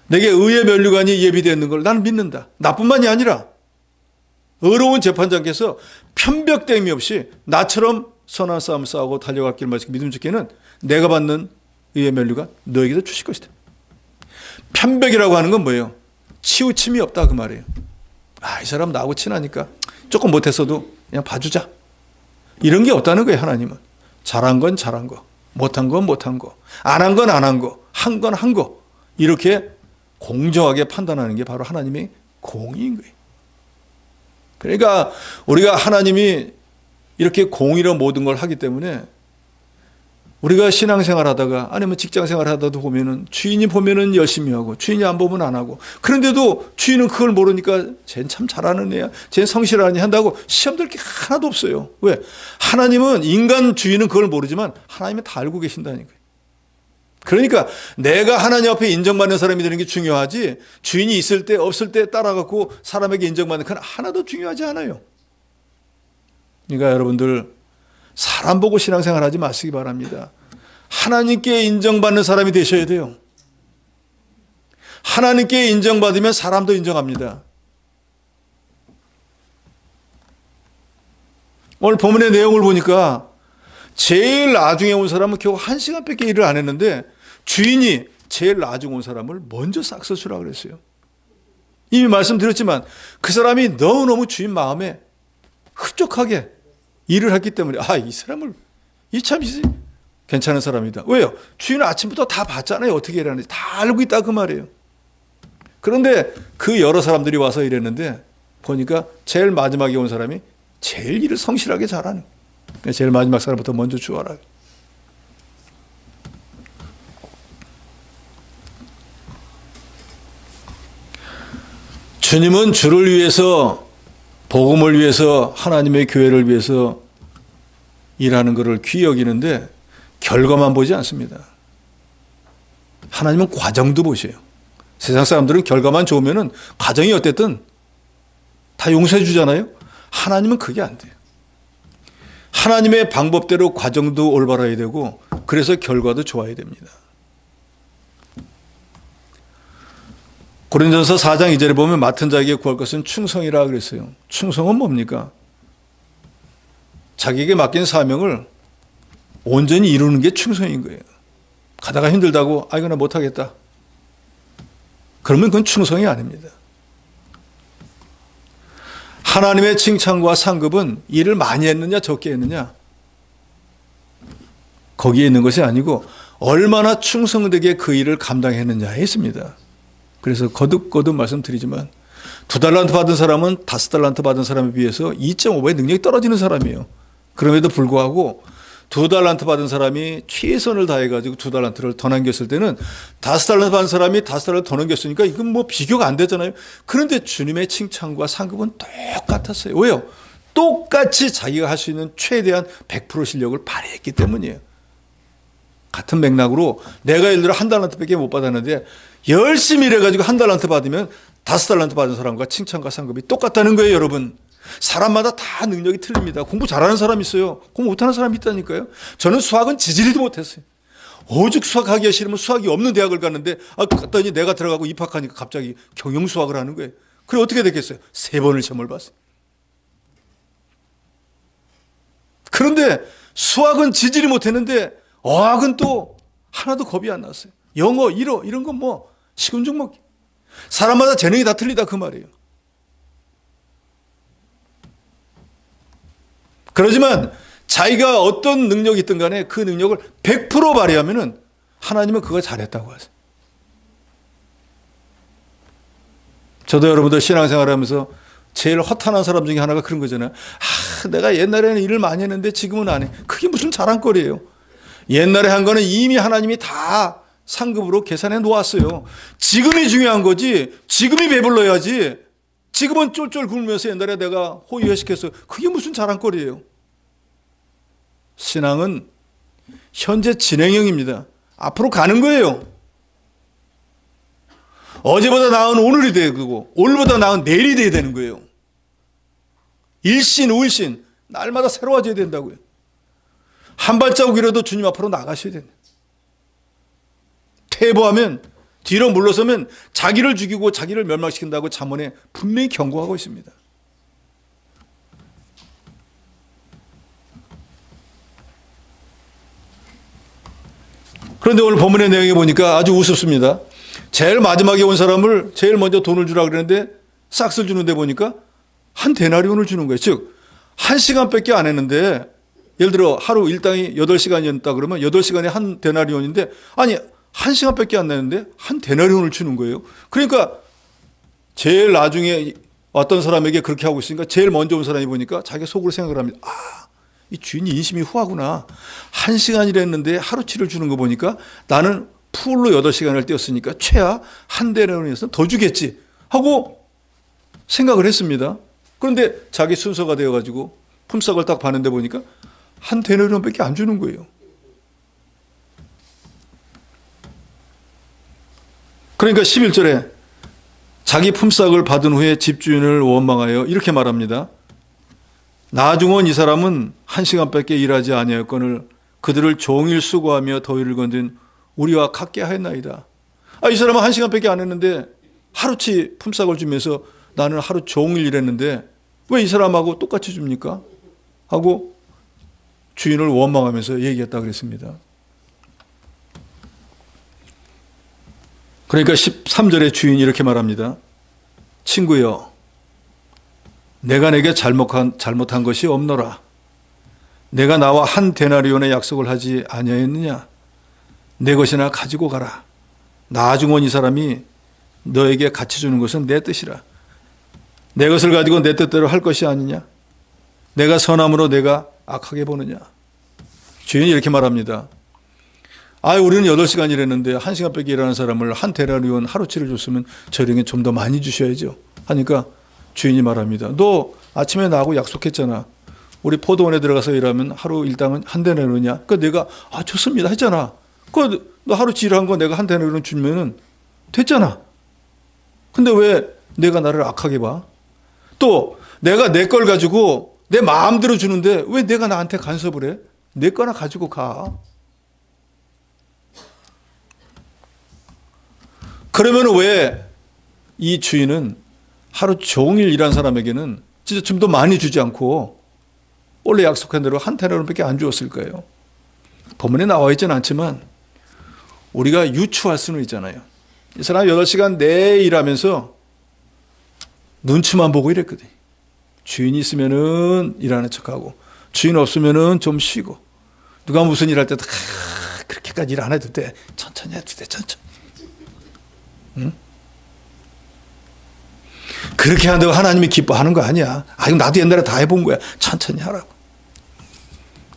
내게 의의 면류관이 예비되어 있는 걸 나는 믿는다. 나뿐만이 아니라 의로운 재판장께서 편벽됨이 없이 나처럼 선한 싸움을 싸우고 달려갈 길을 마치고 믿음 지키는 내가 받는 의의 면류관 너에게도 주실 것이다. 편벽이라고 하는 건 뭐예요? 치우침이 없다 그 말이에요. 아, 이 사람 나하고 친하니까 조금 못했어도 그냥 봐주자. 이런 게 없다는 거예요. 하나님은 잘한 건 잘한 거, 못한 건 못한 거, 안 한 건 안 한 거, 한 건 한 거, 이렇게 공정하게 판단하는 게 바로 하나님의 공의인 거예요. 그러니까 우리가 하나님이 이렇게 공의로 모든 걸 하기 때문에 우리가 신앙생활 하다가 아니면 직장생활 하다도 보면은 주인이 보면은 열심히 하고 주인이 안 보면 안 하고, 그런데도 주인은 그걸 모르니까 쟤는 참 잘하는 애야, 쟤는 성실하니 한다고 시험 들 게 하나도 없어요. 왜? 하나님은, 인간 주인은 그걸 모르지만 하나님은 다 알고 계신다니까요. 그러니까 내가 하나님 앞에 인정받는 사람이 되는 게 중요하지, 주인이 있을 때 없을 때 따라가고 사람에게 인정받는 건 하나도 중요하지 않아요. 그러니까 여러분들 사람 보고 신앙생활 하지 마시기 바랍니다. 하나님께 인정받는 사람이 되셔야 돼요. 하나님께 인정받으면 사람도 인정합니다. 오늘 본문의 내용을 보니까 제일 나중에 온 사람은 겨우 1시간밖에 일을 안 했는데 주인이 제일 나중에 온 사람을 먼저 싹쓸 주라 그랬어요. 이미 말씀드렸지만 그 사람이 너무너무 주인 마음에 흡족하게 일을 했기 때문에 이 사람을 이 참 괜찮은 사람이다. 왜요? 주인은 아침부터 다 봤잖아요. 어떻게 일하는지 다 알고 있다 그 말이에요. 그런데 그 여러 사람들이 와서 일했는데 보니까 제일 마지막에 온 사람이 제일 일을 성실하게 잘하는, 제일 마지막 사람부터 먼저 주어라. 주님은 주를 위해서, 복음을 위해서, 하나님의 교회를 위해서 일하는 것을 귀히 여기는데 결과만 보지 않습니다. 하나님은 과정도 보셔요. 세상 사람들은 결과만 좋으면 과정이 어땠든 다 용서해 주잖아요. 하나님은 그게 안 돼요. 하나님의 방법대로 과정도 올바라야 되고 그래서 결과도 좋아야 됩니다. 고린도전서 4장 2절에 보면 맡은 자에게 구할 것은 충성이라 그랬어요. 충성은 뭡니까? 자기에게 맡긴 사명을 온전히 이루는 게 충성인 거예요. 가다가 힘들다고 이거 나 못하겠다. 그러면 그건 충성이 아닙니다. 하나님의 칭찬과 상급은 일을 많이 했느냐 적게 했느냐 거기에 있는 것이 아니고 얼마나 충성되게 그 일을 감당했느냐에 있습니다. 그래서 거듭거듭 말씀드리지만 2달란트 받은 사람은 5달란트 받은 사람에 비해서 2.5배 능력이 떨어지는 사람이에요. 그럼에도 불구하고 2달란트 받은 사람이 최선을 다해가지고 2달란트를 더 남겼을 때는 5달란트 받은 사람이 5달란트 더 남겼으니까 이건 뭐 비교가 안 되잖아요. 그런데 주님의 칭찬과 상급은 똑같았어요. 왜요? 똑같이 자기가 할 수 있는 최대한 100% 실력을 발휘했기 때문이에요. 같은 맥락으로 내가 예를 들어 1달란트밖에 못 받았는데 열심히 일해가지고 1달란트 받으면 5달란트 받은 사람과 칭찬과 상급이 똑같다는 거예요, 여러분. 사람마다 다 능력이 틀립니다. 공부 잘하는 사람이 있어요. 공부 못하는 사람이 있다니까요. 저는 수학은 지지리도 못했어요. 오죽 수학하기가 싫으면 수학이 없는 대학을 갔는데 갔더니 내가 들어가고 입학하니까 갑자기 경영수학을 하는 거예요. 그래 어떻게 됐겠어요? 3번을 시험을 봤어요. 그런데 수학은 지지리 못했는데 어학은 또 하나도 겁이 안 났어요. 영어, 일어 이런 건 뭐 시금죽 먹기. 사람마다 재능이 다 틀리다 그 말이에요. 그러지만 자기가 어떤 능력이 있든 간에 그 능력을 100% 발휘하면은 하나님은 그거 잘했다고 하세요. 저도 여러분들 신앙생활 하면서 제일 허탄한 사람 중에 하나가 그런 거잖아요. 내가 옛날에는 일을 많이 했는데 지금은 안 해. 그게 무슨 자랑거리예요. 옛날에 한 거는 이미 하나님이 다 상급으로 계산해 놓았어요. 지금이 중요한 거지. 지금이 배불러야지. 지금은 쫄쫄 굶으면서 옛날에 내가 호의회식했어. 그게 무슨 자랑거리예요. 신앙은 현재 진행형입니다. 앞으로 가는 거예요. 어제보다 나은 오늘이 되고 오늘보다 나은 내일이 돼야 되는 거예요. 일신, 우일신 날마다 새로워져야 된다고요. 한 발자국이라도 주님 앞으로 나가셔야 된다. 퇴보하면 뒤로 물러서면 자기를 죽이고 자기를 멸망시킨다고 잠언에 분명히 경고하고 있습니다. 그런데 오늘 본문의 내용에 보니까 아주 우습습니다. 제일 마지막에 온 사람을 제일 먼저 돈을 주라 그랬는데 싹쓸 주는데 보니까 한 데나리온을 주는 거예요. 즉 1시간밖에 안 했는데 예를 들어 하루 일당이 8시간이었다 그러면 8시간에 한 데나리온인데 아니 1시간밖에 안 나는데 한 데나리온을 주는 거예요. 그러니까 제일 나중에 왔던 사람에게 그렇게 하고 있으니까 제일 먼저 온 사람이 보니까 자기가 속으로 생각을 합니다. 이 주인이 인심이 후하구나. 1시간이라 했는데 하루치를 주는 거 보니까 나는 풀로 8시간을 뛰었으니까 최하 한 데나리온에서 더 주겠지 하고 생각을 했습니다. 그런데 자기 순서가 되어가지고 품삯을 딱 받는데 보니까 한 데나리온밖에 안 주는 거예요. 그러니까 11절에 자기 품삯을 받은 후에 집주인을 원망하여 이렇게 말합니다. 나중은 이 사람은 1시간밖에 일하지 아니하였거늘 그들을 종일 수고하며 더위를 건든 우리와 같게 하였나이다. 이 사람은 1시간밖에 안 했는데 하루치 품삯을 주면서 나는 하루 종일 일했는데 왜 이 사람하고 똑같이 줍니까? 하고 주인을 원망하면서 얘기했다 그랬습니다. 그러니까 13절에 주인이 이렇게 말합니다. 친구여, 내가 내게 잘못한 것이 없노라. 내가 나와 한 데나리온의 약속을 하지 아니하였느냐? 내 것이나 가지고 가라. 나중은 이 사람이 너에게 같이 주는 것은 내 뜻이라. 내 것을 가지고 내 뜻대로 할 것이 아니냐? 내가 선함으로 내가 악하게 보느냐? 주인이 이렇게 말합니다. 우리는 8시간 일했는데 1시간밖에 일하는 사람을 한 데나리온 하루치를 줬으면 저에게 좀 더 많이 주셔야죠. 하니까 주인이 말합니다. 너 아침에 나하고 약속했잖아. 우리 포도원에 들어가서 일하면 하루 일당은 한 데나리온이냐? 내가 좋습니다 했잖아. 너 하루치 일한 거 내가 한 데나리온 주면은 됐잖아. 근데 왜 내가 나를 악하게 봐? 또 내가 내 걸 가지고 내 마음대로 주는데 왜 내가 나한테 간섭을 해? 내 거나 가지고 가. 그러면 왜 이 주인은 하루 종일 일한 사람에게는 진짜 좀 더 많이 주지 않고 원래 약속한 대로 한 데나리온밖에 안 주었을까요? 본문에 나와 있지는 않지만 우리가 유추할 수는 있잖아요. 이 사람 8시간 내에 일하면서 눈치만 보고 일했거든. 주인이 있으면은 일하는 척하고 주인 없으면은 좀 쉬고 누가 무슨 일 할 때도 그렇게까지 일 안 해도 돼. 천천히 해도 돼. 천천히. 응? 그렇게 한다고 하나님이 기뻐하는 거 아니야. 이거 나도 옛날에 다 해본 거야. 천천히 하라고.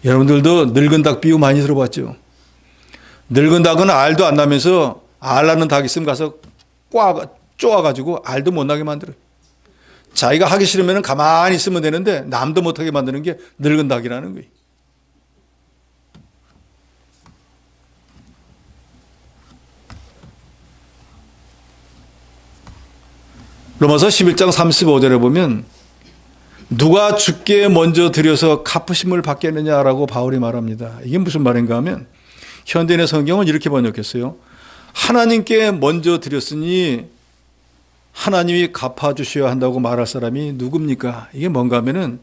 여러분들도 늙은 닭 비유 많이 들어봤죠? 늙은 닭은 알도 안 나면서 알 나는 닭 있으면 가서 쪼아가지고 알도 못 나게 만들어요. 자기가 하기 싫으면 가만히 있으면 되는데 남도 못하게 만드는 게 늙은 닭이라는 거예요. 로마서 11장 35절에 보면 누가 주께 먼저 드려서 갚으심을 받겠느냐라고 바울이 말합니다. 이게 무슨 말인가 하면 현대인의 성경은 이렇게 번역했어요. 하나님께 먼저 드렸으니 하나님이 갚아주셔야 한다고 말할 사람이 누굽니까? 이게 뭔가 하면은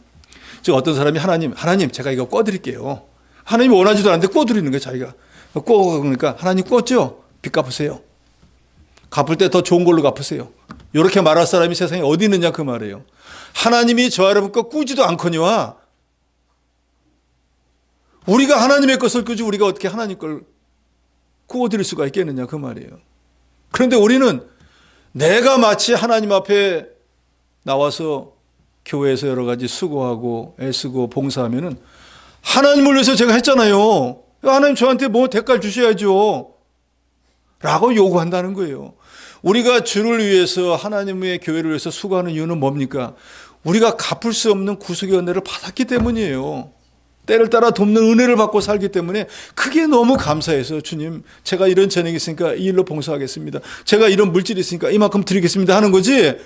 즉 어떤 사람이 하나님 제가 이거 꿔드릴게요. 하나님이 원하지도 않는데 꿔드리는 거예요. 자기가 그러니까 하나님 꿨죠? 빚 갚으세요. 갚을 때 더 좋은 걸로 갚으세요. 이렇게 말할 사람이 세상에 어디 있느냐 그 말이에요. 하나님이 저 여러분 거 꾸지도 않거니와 우리가 하나님의 것을 꾸지 우리가 어떻게 하나님 걸 구워드릴 수가 있겠느냐 그 말이에요. 그런데 우리는 내가 마치 하나님 앞에 나와서 교회에서 여러 가지 수고하고 애쓰고 봉사하면은 하나님을 위해서 제가 했잖아요. 하나님 저한테 뭐 대가를 주셔야죠. 라고 요구한다는 거예요. 우리가 주를 위해서 하나님의 교회를 위해서 수고하는 이유는 뭡니까? 우리가 갚을 수 없는 구속의 은혜를 받았기 때문이에요. 때를 따라 돕는 은혜를 받고 살기 때문에 그게 너무 감사해서 주님 제가 이런 재능이 있으니까 이 일로 봉사하겠습니다. 제가 이런 물질이 있으니까 이만큼 드리겠습니다 하는 거지.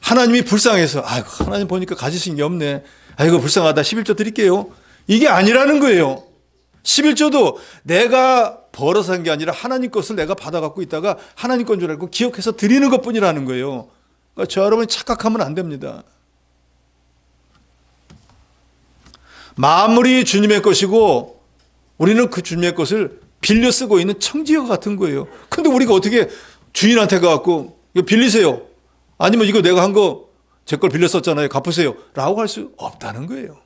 하나님이 불쌍해서 하나님 보니까 가지신 게 없네. 불쌍하다 11조 드릴게요. 이게 아니라는 거예요. 11조도 내가 벌어서 한 게 아니라 하나님 것을 내가 받아갖고 있다가 하나님 건 줄 알고 기억해서 드리는 것뿐이라는 거예요. 그러니까 저 여러분이 착각하면 안 됩니다. 만물이 주님의 것이고 우리는 그 주님의 것을 빌려 쓰고 있는 청지기와 같은 거예요. 근데 우리가 어떻게 주인한테 가갖고 이거 빌리세요. 아니면 이거 내가 한 거 제 걸 빌려 썼잖아요. 갚으세요. 라고 할 수 없다는 거예요.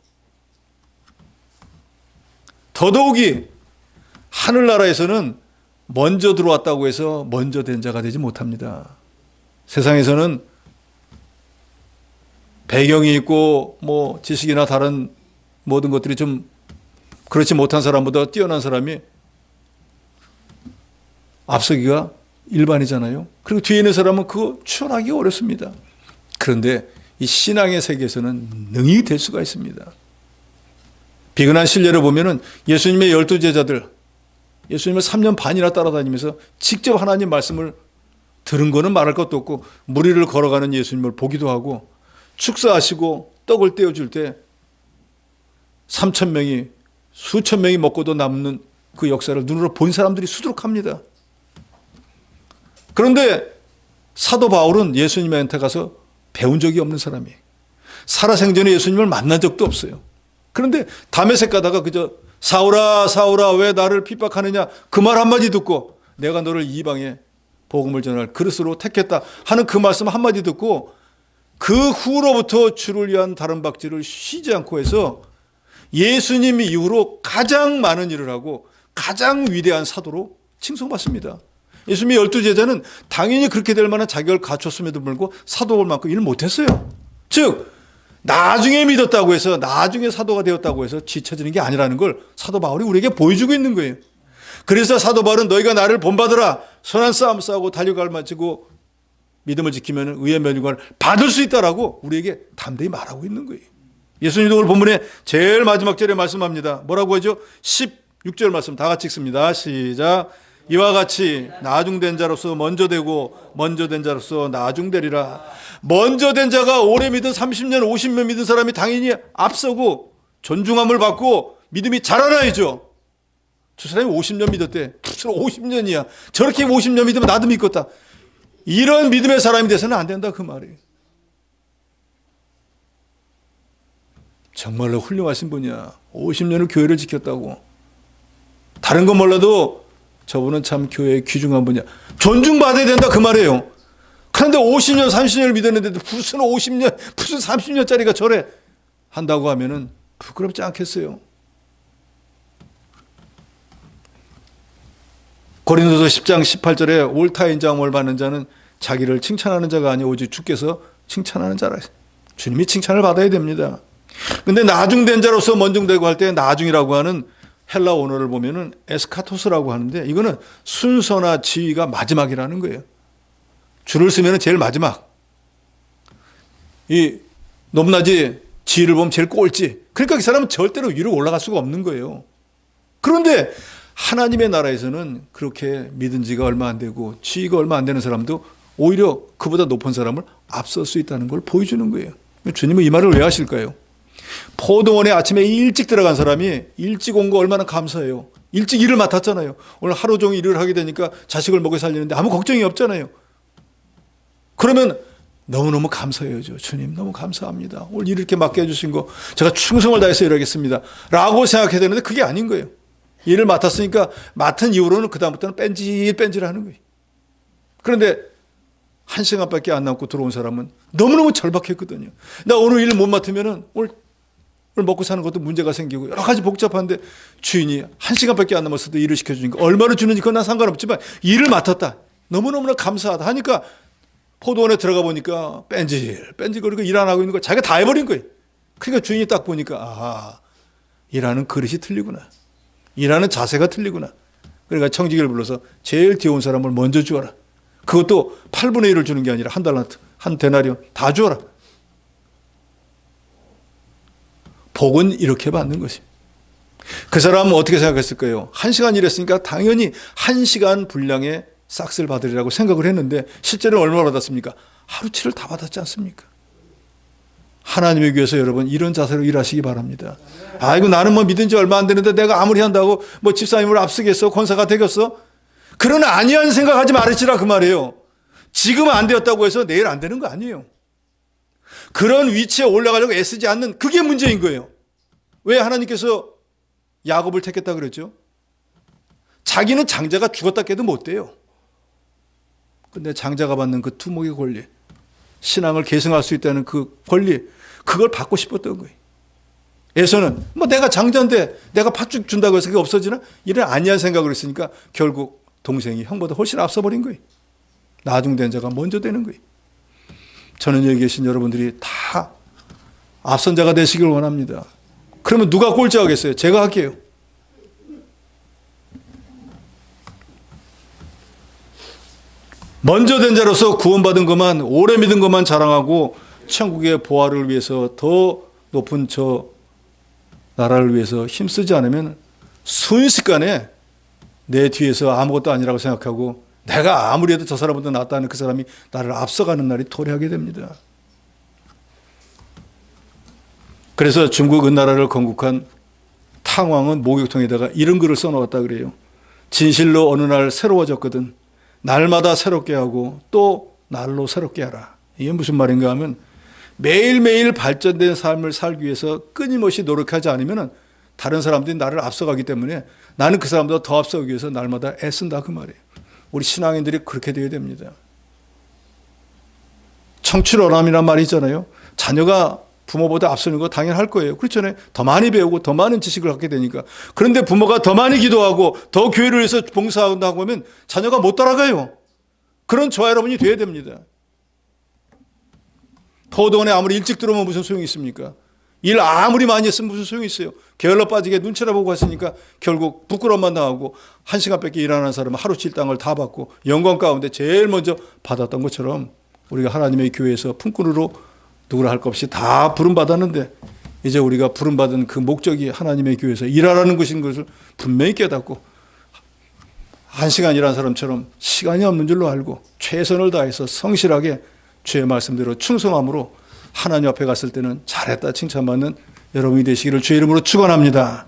더더욱이 하늘나라에서는 먼저 들어왔다고 해서 먼저 된 자가 되지 못합니다. 세상에서는 배경이 있고 뭐 지식이나 다른 모든 것들이 좀 그렇지 못한 사람보다 뛰어난 사람이 앞서기가 일반이잖아요. 그리고 뒤에 있는 사람은 그거 추월하기가 어렵습니다. 그런데 이 신앙의 세계에서는 능히 될 수가 있습니다. 비근한 신뢰를 보면은 예수님의 12 제자들 예수님을 3년 반이나 따라다니면서 직접 하나님 말씀을 들은 거는 말할 것도 없고 무리를 걸어가는 예수님을 보기도 하고 축사하시고 떡을 떼어줄 때 3,000명이 수천 명이 먹고도 남는 그 역사를 눈으로 본 사람들이 수두룩합니다. 그런데 사도 바울은 예수님한테 가서 배운 적이 없는 사람이에요. 살아생전에 예수님을 만난 적도 없어요. 그런데 다메섹 가다가 그저 사울아 사울아 왜 나를 핍박하느냐 그 말 한마디 듣고 내가 너를 이방에 복음을 전할 그릇으로 택했다 하는 그 말씀 한마디 듣고 그 후로부터 주를 위한 다른 박질을 쉬지 않고 해서 예수님 이후로 가장 많은 일을 하고 가장 위대한 사도로 칭송받습니다. 예수님의 12제자는 당연히 그렇게 될 만한 자격을 갖췄음에도 불구하고 사도볼만큼 일을 못했어요. 즉 나중에 믿었다고 해서 나중에 사도가 되었다고 해서 지쳐지는 게 아니라는 걸 사도 바울이 우리에게 보여주고 있는 거예요. 그래서 사도 바울은 너희가 나를 본받으라 선한 싸움 싸우고 달려갈 마치고 믿음을 지키면 의의 면류관을 받을 수 있다라고 우리에게 담대히 말하고 있는 거예요. 예수님도 오늘 본문에 제일 마지막 절에 말씀합니다. 뭐라고 하죠? 16절 말씀 다 같이 읽습니다. 시작. 이와 같이 나중된 자로서 먼저 되고 먼저 된 자로서 나중되리라. 먼저 된 자가 오래 믿은 30년 50년 믿은 사람이 당연히 앞서고 존중함을 받고 믿음이 자라나야죠. 저 사람이 50년 믿었대. 무슨 50년이야. 저렇게 50년 믿으면 나도 믿겠다. 이런 믿음의 사람이 돼서는 안 된다 그 말이에요. 정말로 훌륭하신 분이야. 50년을 교회를 지켰다고. 다른 건 몰라도 저분은 참 교회의 귀중한 분이야. 존중받아야 된다 그 말이에요. 그런데 50년 30년을 믿었는데 무슨 50년 무슨 30년짜리가 저래 한다고 하면은 부끄럽지 않겠어요. 고린도서 10장 18절에 옳다 인정함을 받는 자는 자기를 칭찬하는 자가 아니오 오직 주께서 칭찬하는 자라. 주님이 칭찬을 받아야 됩니다. 근데 나중된 자로서 먼중되고 할 때 나중이라고 하는 헬라 언어를 보면은 에스카토스라고 하는데 이거는 순서나 지위가 마지막이라는 거예요. 줄을 쓰면은 제일 마지막. 이 높낮이 지위를 보면 제일 꼴찌. 그러니까 그 사람은 절대로 위로 올라갈 수가 없는 거예요. 그런데 하나님의 나라에서는 그렇게 믿은 지가 얼마 안 되고 지위가 얼마 안 되는 사람도 오히려 그보다 높은 사람을 앞설 수 있다는 걸 보여주는 거예요. 주님은 이 말을 왜 하실까요? 포도원에 아침에 일찍 들어간 사람이 일찍 온 거 얼마나 감사해요. 일찍 일을 맡았잖아요. 오늘 하루 종일 일을 하게 되니까 자식을 먹여 살리는데 아무 걱정이 없잖아요. 그러면 너무너무 감사해요. 주님 너무 감사합니다. 오늘 일 이렇게 맡겨 주신 거 제가 충성을 다해서 일하겠습니다 라고 생각해야 되는데 그게 아닌 거예요. 일을 맡았으니까 맡은 이후로는 그 다음부터는 뺀질뺀질하는 거예요. 그런데 1시간밖에 안 남고 들어온 사람은 너무너무 절박했거든요. 나 오늘 일 못 맡으면은 오늘 먹고 사는 것도 문제가 생기고 여러 가지 복잡한데 주인이 1시간밖에 안 남았어도 일을 시켜주니까 얼마나 주는지 그건 난 상관없지만 일을 맡았다. 너무너무나 감사하다 하니까 포도원에 들어가 보니까 뺀질거리고 일 안 하고 있는 거 자기가 다 해버린 거예요. 그러니까 주인이 딱 보니까 아하, 일하는 그릇이 틀리구나. 일하는 자세가 틀리구나. 그러니까 청지기를 불러서 제일 뒤에 온 사람을 먼저 주어라. 그것도 8분의 1을 주는 게 아니라 한 달란트, 한 데나리온 다 주어라. 복은 이렇게 받는 것입니다. 그 사람은 어떻게 생각했을까요? 1시간 일했으니까 당연히 1시간 분량의 싹스를 받으리라고 생각을 했는데 실제로는 얼마나 받았습니까? 하루치를 다 받았지 않습니까? 하나님의 교회에서 여러분 이런 자세로 일하시기 바랍니다. 아이고 나는 뭐 믿은 지 얼마 안 되는데 내가 아무리 한다고 뭐 집사님을 앞서겠어? 권사가 되겠어? 그런 아니한 생각하지 말으시라 그 말이에요. 지금 안 되었다고 해서 내일 안 되는 거 아니에요. 그런 위치에 올라가려고 애쓰지 않는 그게 문제인 거예요. 왜 하나님께서 야곱을 택했다 그랬죠? 자기는 장자가 죽었다 깨도 못 돼요. 근데 장자가 받는 그 투목의 권리, 신앙을 계승할 수 있다는 그 권리, 그걸 받고 싶었던 거예요. 에서는 뭐 내가 장자인데 내가 팥죽 준다고 해서 그게 없어지나? 이런 아니한 생각을 했으니까 결국 동생이 형보다 훨씬 앞서버린 거예요. 나중된 자가 먼저 되는 거예요. 저는 여기 계신 여러분들이 다 앞선 자가 되시길 원합니다. 그러면 누가 꼴찌하겠어요? 제가 할게요. 먼저 된 자로서 구원받은 것만, 오래 믿은 것만 자랑하고 천국의 보화를 위해서 더 높은 저 나라를 위해서 힘쓰지 않으면 순식간에 내 뒤에서 아무것도 아니라고 생각하고 내가 아무리 해도 저 사람보다 낫다는 그 사람이 나를 앞서가는 날이 도래하게 됩니다. 그래서 중국 은나라를 건국한 탕왕은 목욕통에다가 이런 글을 써놓았다 그래요. 진실로 어느 날 새로워졌거든. 날마다 새롭게 하고 또 날로 새롭게 하라. 이게 무슨 말인가 하면 매일매일 발전된 삶을 살기 위해서 끊임없이 노력하지 않으면 다른 사람들이 나를 앞서가기 때문에 나는 그 사람보다 더 앞서기 위해서 날마다 애쓴다 그 말이에요. 우리 신앙인들이 그렇게 되어야 됩니다. 청출어람이란 말이 있잖아요. 자녀가 부모보다 앞서는 거 당연할 거예요. 그렇잖아요. 더 많이 배우고 더 많은 지식을 갖게 되니까. 그런데 부모가 더 많이 기도하고 더 교회를 위해서 봉사한다고 하면 자녀가 못 따라가요. 그런 저와 여러분이 돼야 됩니다. 포도원에 아무리 일찍 들어오면 무슨 소용이 있습니까? 일 아무리 많이 했으면 무슨 소용이 있어요. 게을러 빠지게 눈치나 보고 갔으니까 결국 부끄러움만 당하고 1시간밖에 일 안 하는 사람은 하루치 일당을 다 받고 영광 가운데 제일 먼저 받았던 것처럼 우리가 하나님의 교회에서 품꾼으로 누구라 할 것 없이 다 부름받았는데 이제 우리가 부름받은 그 목적이 하나님의 교회에서 일하라는 것인 것을 분명히 깨닫고 1시간 일한 사람처럼 시간이 없는 줄로 알고 최선을 다해서 성실하게 주의 말씀대로 충성함으로 하나님 앞에 갔을 때는 잘했다 칭찬받는 여러분이 되시기를 주의 이름으로 축원합니다.